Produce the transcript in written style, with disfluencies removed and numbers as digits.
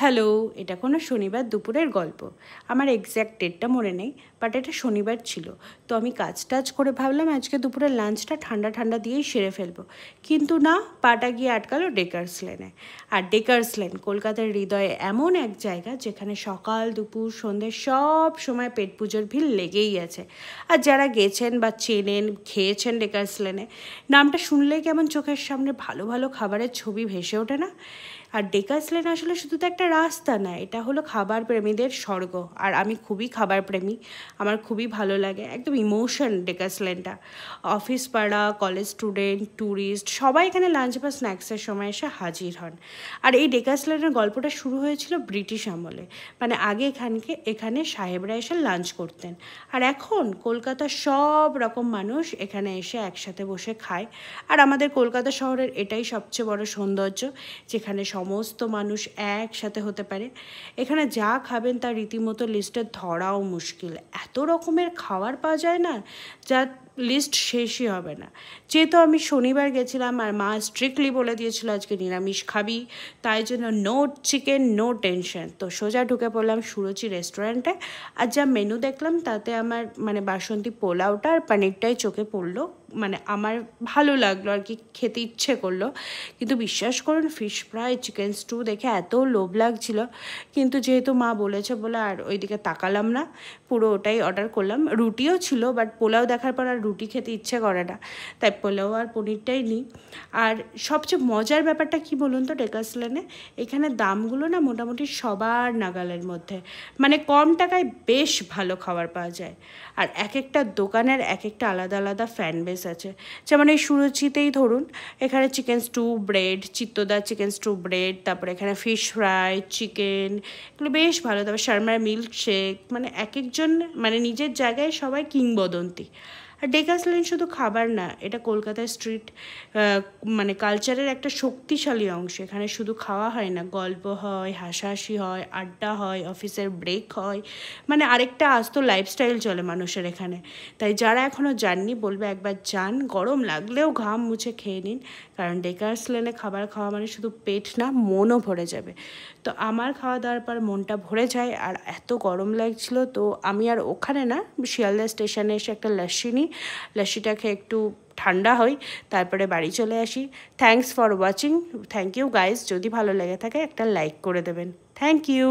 Hello, এটা কোনো শনিবার দুপুরের গল্প। আমার এক্স্যাক্ট ডেটটা মনে নেই, বাট এটা শনিবার ছিল। তো আমি কাজ টাজ করে ভাবলাম আজকে দুপুরের লাঞ্চটা ঠান্ডা ঠান্ডা দিয়েই সেরে ফেলবো। কিন্তু না, পাটা গিয়ে আটকালো ডেকার্স লেনে। আর ডেকার্স লেন কলকাতার হৃদয়ে এমন এক জায়গা যেখানে সকাল দুপুর সন্ধ্যে সব সময় পেট পুজোর ভিড় লেগেই আছে। আর যারা গেছেন বা চেনেন, খেয়েছেন ডেকার্স লেনে, নামটা শুনলেই কেমন চোখের সামনে ভালো ভালো খাবারের ছবি ভেসে ওঠে না? আর ডেকার্স লেন আসলে শুধু তো একটা রাস্তা না, এটা হলো খাবার প্রেমীদের স্বর্গ। আর আমি খুবই খাবার প্রেমী, আমার খুবই ভালো লাগে, একদম ইমোশন ডেকার্স লেনটা। অফিস পাড়া, কলেজ স্টুডেন্ট, ট্যুরিস্ট সবাই এখানে লাঞ্চ বা স্ন্যাক্সের সময় এসে হাজির হন। আর এই ডেকার্স লেনের গল্পটা শুরু হয়েছিল ব্রিটিশ আমলে, মানে আগে এখানে সাহেবরা এসে লাঞ্চ করতেন। আর এখন কলকাতার সব রকম মানুষ এখানে এসে একসাথে বসে খায়। আর আমাদের কলকাতা শহরের এটাই সবচেয়ে বড় সৌন্দর্য, যেখানে সমস্ত মানুষ একসাথে হতে পারে। এখানে যা খাবেন তার রীতিমতো লিস্টে ধরাও মুশকিল, এত রকমের খাবার পাওয়া যায় না, যা লিস্ট শেষই হবে না। যেহেতু আমি শনিবার গেছিলাম আর মা স্ট্রিক্টলি বলে দিয়েছিল আজকে নিরামিষ খাবি, তাই জন্য নো চিকেন, নো টেনশন। তো সোজা ঢুকে পড়লাম সুরুচি রেস্টুরেন্টে। আর যা মেনু দেখলাম তাতে আমার বাসন্তী পোলাওটা আর পনিরটাই চোখে পড়লো, আমার ভালো লাগলো আর কি, খেতে ইচ্ছে করলো। কিন্তু বিশ্বাস করুন, ফিশ ফ্রাই, চিকেন স্টু দেখে এত লোভ লাগছিল, কিন্তু যেহেতু মা বলেছে বলে আর ওইদিকে তাকালাম না, পুরো ওটাই অর্ডার করলাম। রুটিও ছিল, বাট পোলাও দেখার পর আর রুটি খেতে ইচ্ছে করে না, তাই পোলাও আর পনিরটাই নিই। আর সবচেয়ে মজার ব্যাপারটা কি বলুন তো ডেকার্স লেনে, এখানে দামগুলো না মোটামুটি সবার নাগালের মধ্যে, কম টাকায় বেশ ভালো খাবার পাওয়া যায়। আর এক একটা দোকানের এক একটা আলাদা আলাদা ফ্যান বেস আছে। যেমন এই সুরুচিতেই ধরুন, এখানে চিকেন স্টু ব্রেড, চিত্তদার চিকেন স্টু ব্রেড, তারপরে এখানে ফিশ ফ্রাই, চিকেন, এগুলো বেশ ভালো। তারপর শর্মার মিল্কশেক, এক একজন নিজের জায়গায় সবাই কিংবদন্তি। আর ডেকার্স লেন শুধু খাবার না, এটা কলকাতার স্ট্রিট কালচারের একটা শক্তিশালী অংশ। এখানে শুধু খাওয়া হয় না, গল্প হয়, হাসাহাসি হয়, আড্ডা হয়, অফিসের ব্রেক হয়, আরেকটা আস্ত লাইফস্টাইল চলে মানুষের এখানে। তাই যারা এখনও যাননি বলবে একবার যান, গরম লাগলেও ঘাম মুছে খেয়ে নিন, কারণ ডেকার্স লেনে খাবার খাওয়া শুধু পেট না, মনও ভরে যাবে। তো আমার খাওয়া দাওয়ার পর মনটা ভরে যায়। আর এত গরম লাগছিল, তো আমি আর ওখানে না, শিয়ালদা স্টেশনে এসে একটা লস্যি নিই, লস্যিটা খেয়ে একটু ঠান্ডা হই, তারপরে বাড়ি চলে আসি। Thanks for watching. Thank you guys, যদি ভালো লেগে থাকে একটা লাইক করে দেবেন। Thank you.